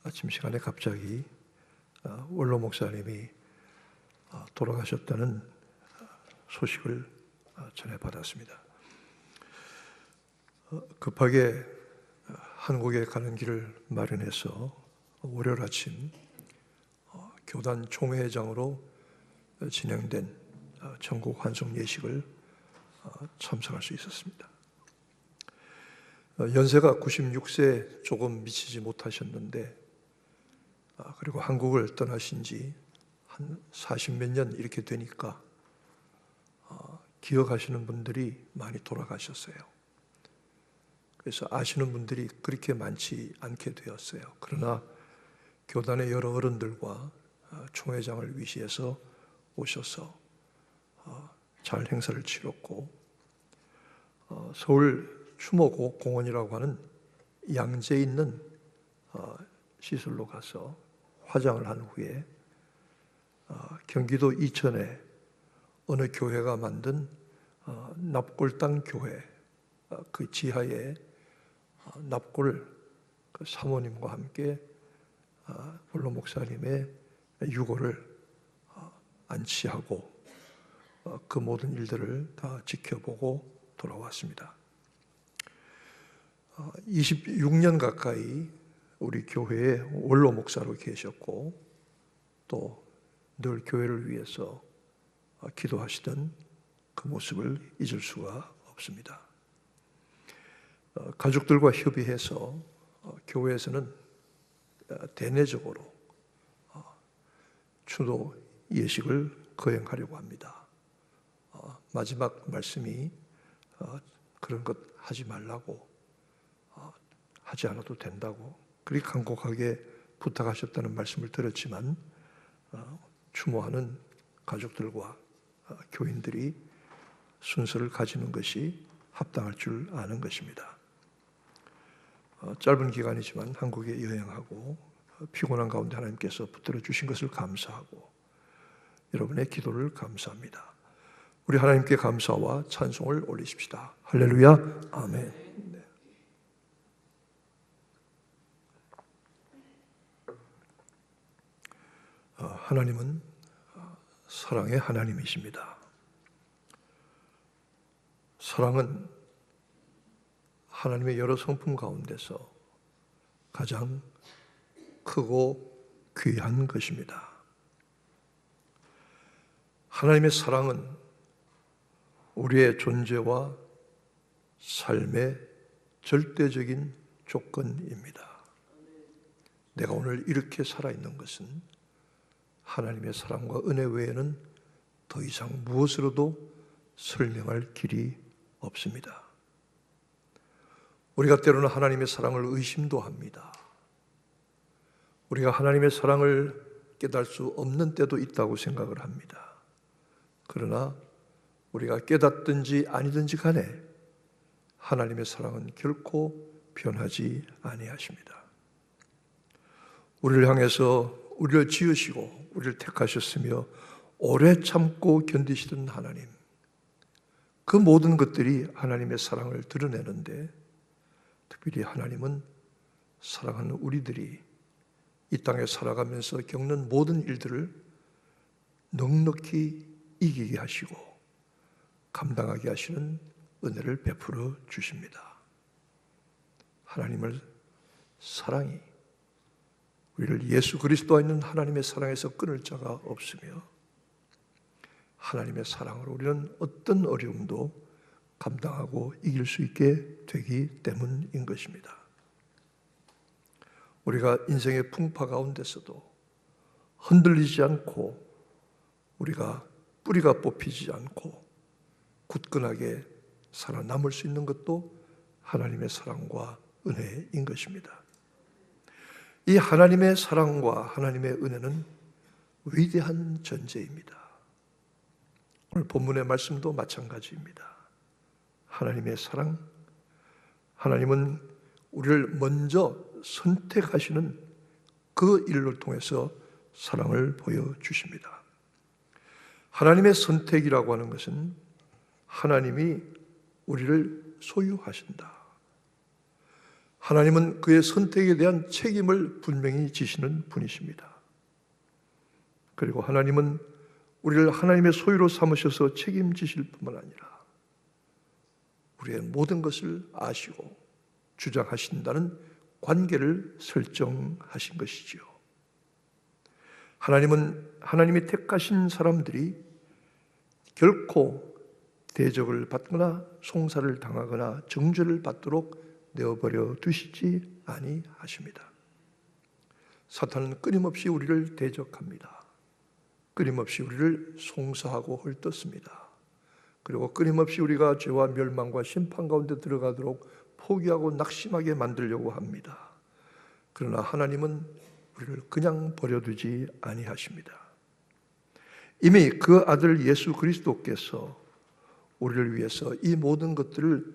아침 시간에 갑자기 원로 목사님이 돌아가셨다는 소식을 전해받았습니다. 급하게 한국에 가는 길을 마련해서 월요일 아침 교단 총회장으로 진행된 전국 환송 예식을 참석할 수 있었습니다. 연세가 96세 조금 미치지 못하셨는데, 그리고 한국을 떠나신 지 한 40몇 년 이렇게 되니까 기억하시는 분들이 많이 돌아가셨어요. 그래서 아시는 분들이 그렇게 많지 않게 되었어요. 그러나 교단의 여러 어른들과 총회장을 위시해서 오셔서 잘 행사를 치렀고, 서울 추모공원이라고 하는 양재에 있는 시설로 가서 화장을 한 후에 경기도 이천에 어느 교회가 만든 납골당 교회 그 지하에 납골 사모님과 함께 원로 목사님의 유골을 안치하고 그 모든 일들을 다 지켜보고 돌아왔습니다. 26년 가까이 우리 교회에 원로 목사로 계셨고, 또 늘 교회를 위해서 기도하시던 그 모습을 잊을 수가 없습니다. 가족들과 협의해서 교회에서는 대내적으로 추도 예식을 거행하려고 합니다. 마지막 말씀이 그런 것 하지 말라고, 하지 않아도 된다고 그렇게 간곡하게 부탁하셨다는 말씀을 들었지만, 추모하는 가족들과 교인들이 순서를 가지는 것이 합당할 줄 아는 것입니다. 짧은 기간이지만 한국에 여행하고 피곤한 가운데 하나님께서 붙들어 주신 것을 감사하고 여러분의 기도를 감사합니다. 우리 하나님께 감사와 찬송을 올리십시다. 할렐루야, 아멘. 네. 하나님은 사랑의 하나님이십니다. 사랑은 하나님의 여러 성품 가운데서 가장 크고 귀한 것입니다. 하나님의 사랑은 우리의 존재와 삶의 절대적인 조건입니다. 내가 오늘 이렇게 살아있는 것은 하나님의 사랑과 은혜 외에는 더 이상 무엇으로도 설명할 길이 없습니다. 우리가 때로는 하나님의 사랑을 의심도 합니다. 우리가 하나님의 사랑을 깨달을 수 없는 때도 있다고 생각을 합니다. 그러나 우리가 깨닫든지 아니든지 간에 하나님의 사랑은 결코 변하지 아니하십니다. 우리를 향해서 우리를 지으시고 우리를 택하셨으며 오래 참고 견디시던 하나님, 그 모든 것들이 하나님의 사랑을 드러내는데, 특별히 하나님은 사랑하는 우리들이 이 땅에 살아가면서 겪는 모든 일들을 넉넉히 이기게 하시고 감당하게 하시는 은혜를 베풀어 주십니다. 하나님의 사랑이 우리를 예수 그리스도와 있는 하나님의 사랑에서 끊을 자가 없으며, 하나님의 사랑으로 우리는 어떤 어려움도 감당하고 이길 수 있게 되기 때문인 것입니다. 우리가 인생의 풍파 가운데서도 흔들리지 않고, 우리가 뿌리가 뽑히지 않고 굳건하게 살아남을 수 있는 것도 하나님의 사랑과 은혜인 것입니다. 이 하나님의 사랑과 하나님의 은혜는 위대한 전제입니다. 오늘 본문의 말씀도 마찬가지입니다. 하나님의 사랑, 하나님은 우리를 먼저 선택하시는 그 일을 통해서 사랑을 보여주십니다. 하나님의 선택이라고 하는 것은 하나님이 우리를 소유하신다. 하나님은 그의 선택에 대한 책임을 분명히 지시는 분이십니다. 그리고 하나님은 우리를 하나님의 소유로 삼으셔서 책임지실 뿐만 아니라 우리의 모든 것을 아시고 주장하신다는 관계를 설정하신 것이지요. 하나님은 하나님이 택하신 사람들이 결코 대적을 받거나 송사를 당하거나 정죄를 받도록 내어버려 두시지 아니하십니다. 사탄은 끊임없이 우리를 대적합니다. 끊임없이 우리를 송사하고 헐뜯습니다. 그리고 끊임없이 우리가 죄와 멸망과 심판 가운데 들어가도록 포기하고 낙심하게 만들려고 합니다. 그러나 하나님은 우리를 그냥 버려두지 아니하십니다. 이미 그 아들 예수 그리스도께서 우리를 위해서 이 모든 것들을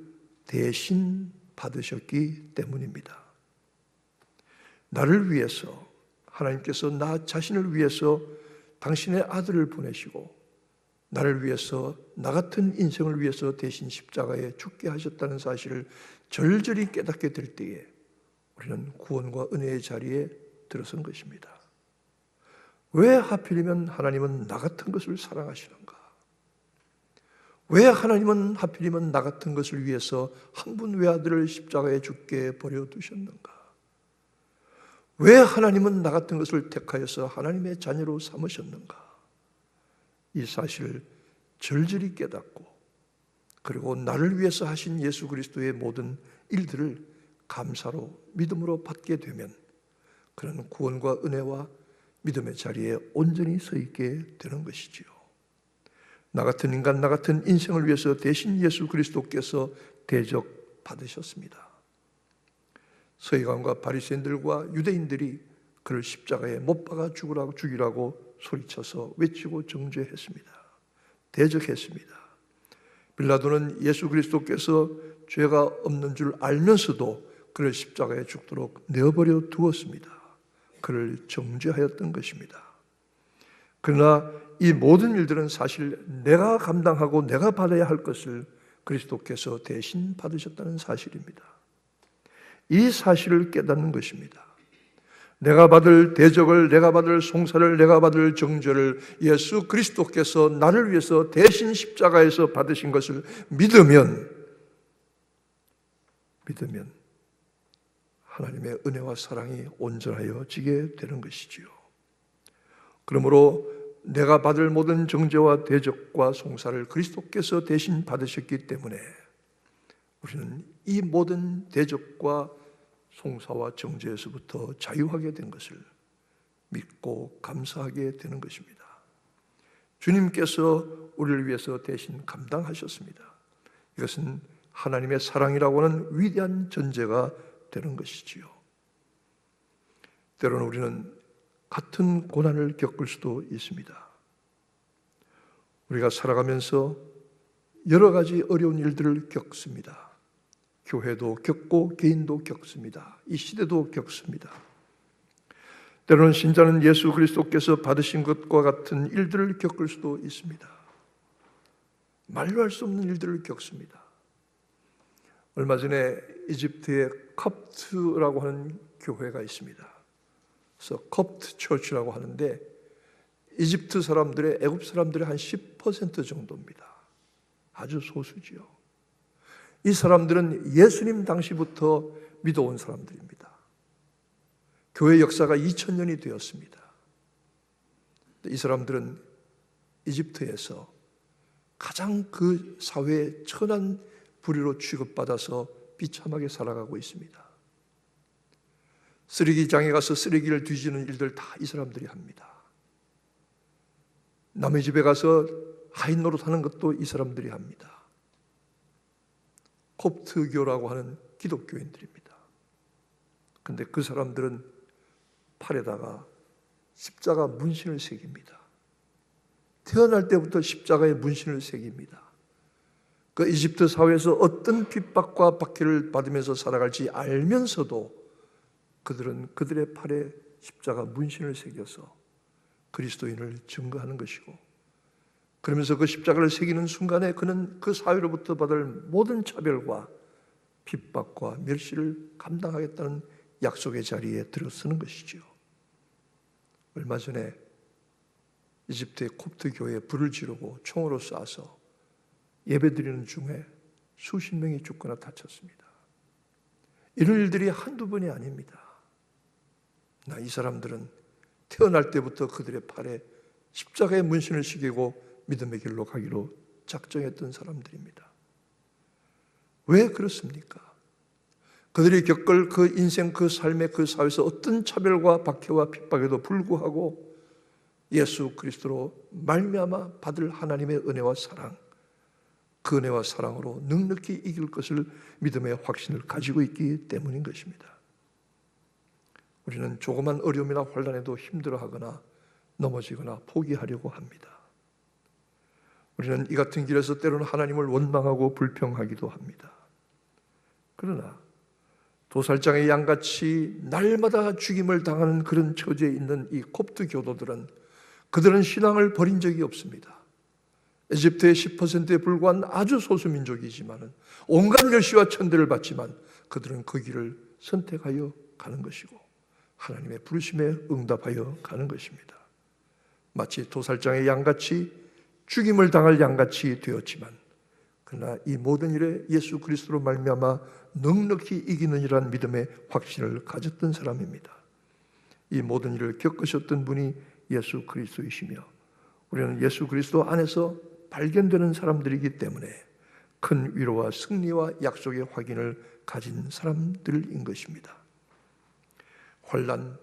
대신 받으셨기 때문입니다. 나를 위해서 하나님께서 나 자신을 위해서 당신의 아들을 보내시고 나를 위해서 나 같은 인생을 위해서 대신 십자가에 죽게 하셨다는 사실을 절절히 깨닫게 될 때에 우리는 구원과 은혜의 자리에 들어선 것입니다. 왜 하필이면 하나님은 나 같은 것을 사랑하시는가? 왜 하나님은 하필이면 나 같은 것을 위해서 한 분 외아들을 십자가에 죽게 버려두셨는가? 왜 하나님은 나 같은 것을 택하여서 하나님의 자녀로 삼으셨는가? 이 사실을 절절히 깨닫고 그리고 나를 위해서 하신 예수 그리스도의 모든 일들을 감사로 믿음으로 받게 되면 그런 구원과 은혜와 믿음의 자리에 온전히 서 있게 되는 것이지요. 나 같은 인간, 나 같은 인생을 위해서 대신 예수 그리스도께서 대적받으셨습니다. 서기관과 바리새인들과 유대인들이 그를 십자가에 못 박아 죽이라고 소리쳐서 외치고 정죄했습니다. 대적했습니다. 빌라도는 예수 그리스도께서 죄가 없는 줄 알면서도 그를 십자가에 죽도록 내어버려 두었습니다. 그를 정죄하였던 것입니다. 그러나 이 모든 일들은 사실 내가 감당하고 내가 받아야 할 것을 그리스도께서 대신 받으셨다는 사실입니다. 이 사실을 깨닫는 것입니다. 내가 받을 대적을, 내가 받을 송사를, 내가 받을 정죄를 예수 그리스도께서 나를 위해서 대신 십자가에서 받으신 것을 믿으면 하나님의 은혜와 사랑이 온전하여지게 되는 것이지요. 그러므로 내가 받을 모든 정죄와 대적과 송사를 그리스도께서 대신 받으셨기 때문에 우리는 이 모든 대적과 송사와 정죄에서부터 자유하게 된 것을 믿고 감사하게 되는 것입니다. 주님께서 우리를 위해서 대신 감당하셨습니다. 이것은 하나님의 사랑이라고 하는 위대한 전제가 되는 것이지요. 때로는 우리는 같은 고난을 겪을 수도 있습니다. 우리가 살아가면서 여러 가지 어려운 일들을 겪습니다. 교회도 겪고 개인도 겪습니다. 이 시대도 겪습니다. 때로는 신자는 예수 그리스도께서 받으신 것과 같은 일들을 겪을 수도 있습니다. 말로 할 수 없는 일들을 겪습니다. 얼마 전에 이집트에 컵트라고 하는 교회가 있습니다. 그래서 컵트 처치라고 하는데 이집트 사람들의, 애굽 사람들의 한 10% 정도입니다. 아주 소수지요. 이 사람들은 예수님 당시부터 믿어온 사람들입니다. 교회 역사가 2000년이 되었습니다. 이 사람들은 이집트에서 가장 그 사회의 천한 부류로 취급받아서 비참하게 살아가고 있습니다. 쓰레기장에 가서 쓰레기를 뒤지는 일들 다 이 사람들이 합니다. 남의 집에 가서 하인 노릇하는 것도 이 사람들이 합니다. 콥트교라고 하는 기독교인들입니다. 그런데 그 사람들은 팔에다가 십자가 문신을 새깁니다. 태어날 때부터 십자가의 문신을 새깁니다. 그 이집트 사회에서 어떤 핍박과 박해를 받으면서 살아갈지 알면서도 그들은 그들의 팔에 십자가 문신을 새겨서 그리스도인을 증거하는 것이고, 그러면서 그 십자가를 새기는 순간에 그는 그 사회로부터 받을 모든 차별과 핍박과 멸시를 감당하겠다는 약속의 자리에 들어서는 것이지요. 얼마 전에 이집트의 콥트 교회에 불을 지르고 총으로 쏴서 예배드리는 중에 수십 명이 죽거나 다쳤습니다. 이런 일들이 한두 번이 아닙니다. 이 사람들은 태어날 때부터 그들의 팔에 십자가의 문신을 새기고 믿음의 길로 가기로 작정했던 사람들입니다. 왜 그렇습니까? 그들이 겪을 그 인생, 그 삶의 그 사회에서 어떤 차별과 박해와 핍박에도 불구하고 예수 그리스도로 말미암아 받을 하나님의 은혜와 사랑, 그 은혜와 사랑으로 넉넉히 이길 것을 믿음의 확신을 가지고 있기 때문인 것입니다. 우리는 조그만 어려움이나 환난에도 힘들어하거나 넘어지거나 포기하려고 합니다. 우리는 이 같은 길에서 때로는 하나님을 원망하고 불평하기도 합니다. 그러나 도살장의 양같이 날마다 죽임을 당하는 그런 처지에 있는 이 콥트 교도들은 그들은 신앙을 버린 적이 없습니다. 에집트의 10%에 불과한 아주 소수민족이지만 온갖 멸시와 천대를 받지만 그들은 그 길을 선택하여 가는 것이고 하나님의 부르심에 응답하여 가는 것입니다. 마치 도살장의 양같이 죽임을 당할 양같이 되었지만 그러나 이 모든 일에 예수 그리스도로 말미암아 넉넉히 이기는이란 믿음의 확신을 가졌던 사람입니다. 이 모든 일을 겪으셨던 분이 예수 그리스도이시며 우리는 예수 그리스도 안에서 발견되는 사람들이기 때문에 큰 위로와 승리와 약속의 확인을 가진 사람들인 것입니다. 환난,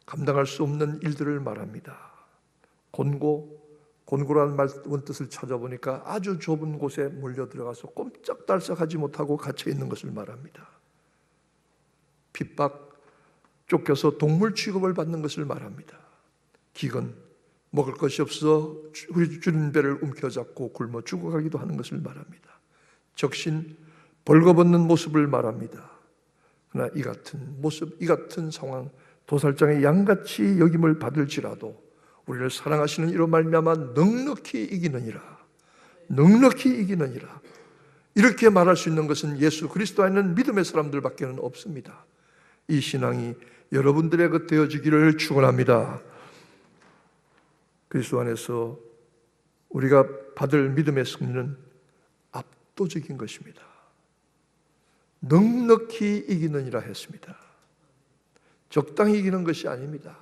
감당할 수 없는 일들을 말합니다. 곤고라는 말 원뜻을 찾아보니까 아주 좁은 곳에 몰려 들어가서 꼼짝달싹하지 못하고 갇혀 있는 것을 말합니다. 핍박, 쫓겨서 동물 취급을 받는 것을 말합니다. 기근, 먹을 것이 없어 주는 배를 움켜잡고 굶어 죽어가기도 하는 것을 말합니다. 적신, 벌거벗는 모습을 말합니다. 그러나 이 같은 모습, 이 같은 상황, 도살장의 양같이 여김을 받을지라도 우리를 사랑하시는 이로 말미암아 넉넉히 이기느니라, 넉넉히 이기느니라, 이렇게 말할 수 있는 것은 예수 그리스도 안에 있는 믿음의 사람들밖에는 없습니다. 이 신앙이 여러분들의 것 되어지기를 축원합니다. 그리스도 안에서 우리가 받을 믿음의 승리는 압도적인 것입니다. 넉넉히 이기느니라 했습니다. 적당히 이기는 것이 아닙니다.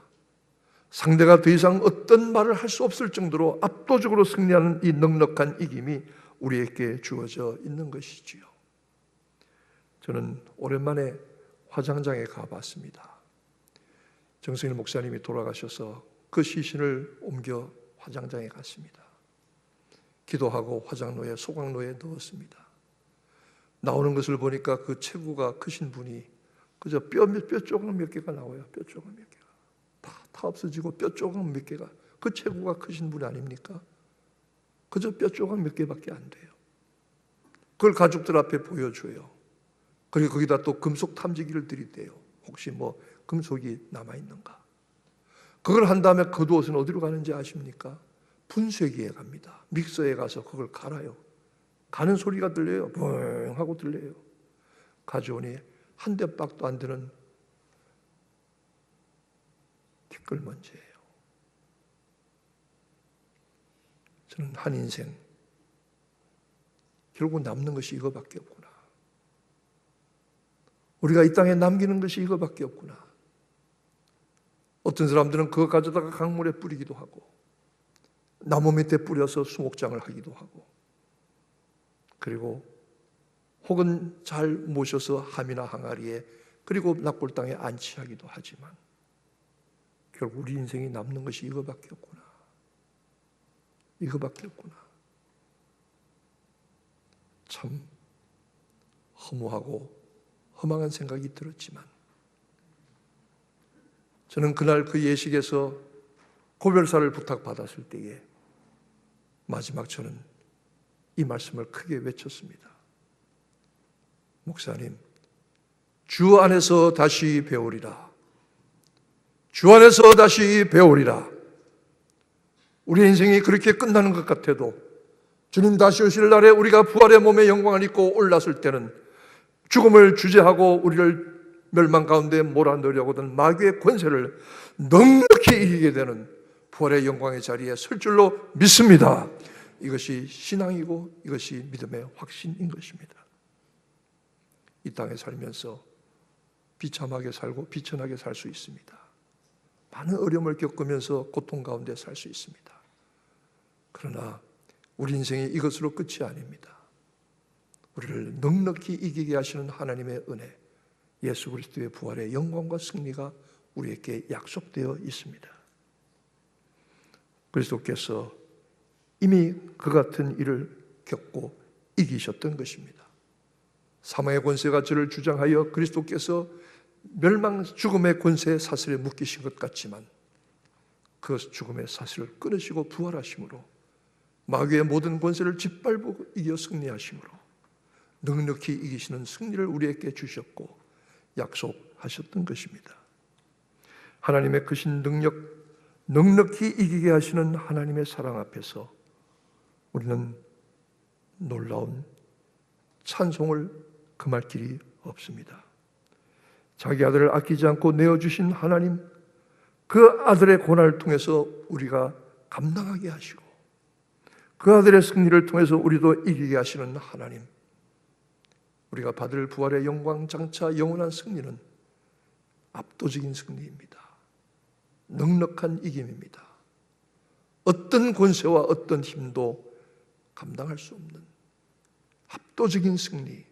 상대가 더 이상 어떤 말을 할 수 없을 정도로 압도적으로 승리하는 이 넉넉한 이김이 우리에게 주어져 있는 것이지요. 저는 오랜만에 화장장에 가봤습니다. 정승일 목사님이 돌아가셔서 그 시신을 옮겨 화장장에 갔습니다. 기도하고 화장로에, 소각로에 넣었습니다. 나오는 것을 보니까 그 체구가 크신 분이 그저 뼈 조각 몇 개가 나와요. 뼈 조각 몇 개가 다 없어지고 뼈 조각 몇 개가, 그 체구가 크신 분이 아닙니까? 그저 뼈 조각 몇 개밖에 안 돼요. 그걸 가족들 앞에 보여줘요. 그리고 거기다 또 금속 탐지기를 들이대요. 혹시 뭐 금속이 남아있는가. 그걸 한 다음에 거두어서는 어디로 가는지 아십니까? 분쇄기에 갑니다. 믹서에 가서 그걸 갈아요. 가는 소리가 들려요. 뻥 하고 들려요. 가져오니 한 대박도 안 되는 티끌먼지예요. 저는 한 인생 결국 남는 것이 이거밖에 없구나. 우리가 이 땅에 남기는 것이 이거밖에 없구나. 어떤 사람들은 그거 가져다가 강물에 뿌리기도 하고 나무 밑에 뿌려서 수목장을 하기도 하고 그리고 혹은 잘 모셔서 함이나 항아리에 그리고 납골 땅에 안치하기도 하지만 결국 우리 인생이 남는 것이 이거밖에 없구나. 이거밖에 없구나. 참 허무하고 허망한 생각이 들었지만 저는 그날 그 예식에서 고별사를 부탁받았을 때에 마지막 저는 이 말씀을 크게 외쳤습니다. 목사님, 주 안에서 다시 배우리라. 주 안에서 다시 배우리라. 우리 인생이 그렇게 끝나는 것 같아도 주님 다시 오실 날에 우리가 부활의 몸의 영광을 입고 올랐을 때는 죽음을 주재하고 우리를 멸망 가운데 몰아넣으려고 하던 마귀의 권세를 넉넉히 이기게 되는 부활의 영광의 자리에 설 줄로 믿습니다. 이것이 신앙이고 이것이 믿음의 확신인 것입니다. 이 땅에 살면서 비참하게 살고 비천하게 살 수 있습니다. 많은 어려움을 겪으면서 고통 가운데 살 수 있습니다. 그러나 우리 인생이 이것으로 끝이 아닙니다. 우리를 넉넉히 이기게 하시는 하나님의 은혜, 예수 그리스도의 부활의 영광과 승리가 우리에게 약속되어 있습니다. 그리스도께서 이미 그 같은 일을 겪고 이기셨던 것입니다. 사망의 권세가 저를 주장하여 그리스도께서 멸망 죽음의 권세의 사슬에 묶이신 것 같지만 그 죽음의 사슬을 끊으시고 부활하심으로 마귀의 모든 권세를 짓밟고 이겨 승리하심으로 넉넉히 이기시는 승리를 우리에게 주셨고 약속하셨던 것입니다. 하나님의 크신 능력, 넉넉히 이기게 하시는 하나님의 사랑 앞에서 우리는 놀라운 찬송을 금할 길이 없습니다. 자기 아들을 아끼지 않고 내어주신 하나님, 그 아들의 고난을 통해서 우리가 감당하게 하시고 그 아들의 승리를 통해서 우리도 이기게 하시는 하나님, 우리가 받을 부활의 영광 장차 영원한 승리는 압도적인 승리입니다. 넉넉한 이김입니다. 어떤 권세와 어떤 힘도 감당할 수 없는 압도적인 승리,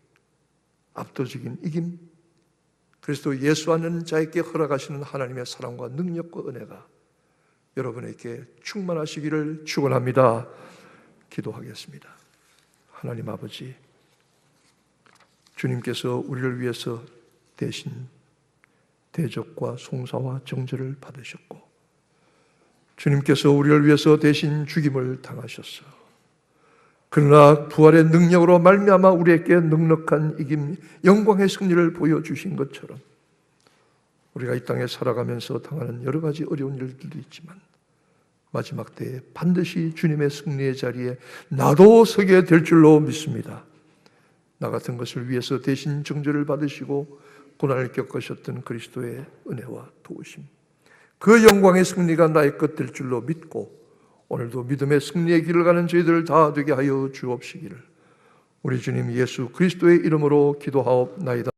압도적인 이김, 그리스도 예수 안는 자에게 허락하시는 하나님의 사랑과 능력과 은혜가 여러분에게 충만하시기를 축원합니다. 기도하겠습니다. 하나님 아버지, 주님께서 우리를 위해서 대신 대적과 송사와 정죄를 받으셨고 주님께서 우리를 위해서 대신 죽임을 당하셨어. 그러나 부활의 능력으로 말미암아 우리에게 넉넉한 이김, 영광의 승리를 보여주신 것처럼 우리가 이 땅에 살아가면서 당하는 여러 가지 어려운 일들도 있지만 마지막 때에 반드시 주님의 승리의 자리에 나도 서게 될 줄로 믿습니다. 나 같은 것을 위해서 대신 정죄를 받으시고 고난을 겪으셨던 그리스도의 은혜와 도우심, 그 영광의 승리가 나의 것 될 줄로 믿고 오늘도 믿음의 승리의 길을 가는 저희들 다 되게 하여 주옵시기를 우리 주님 예수 그리스도의 이름으로 기도하옵나이다.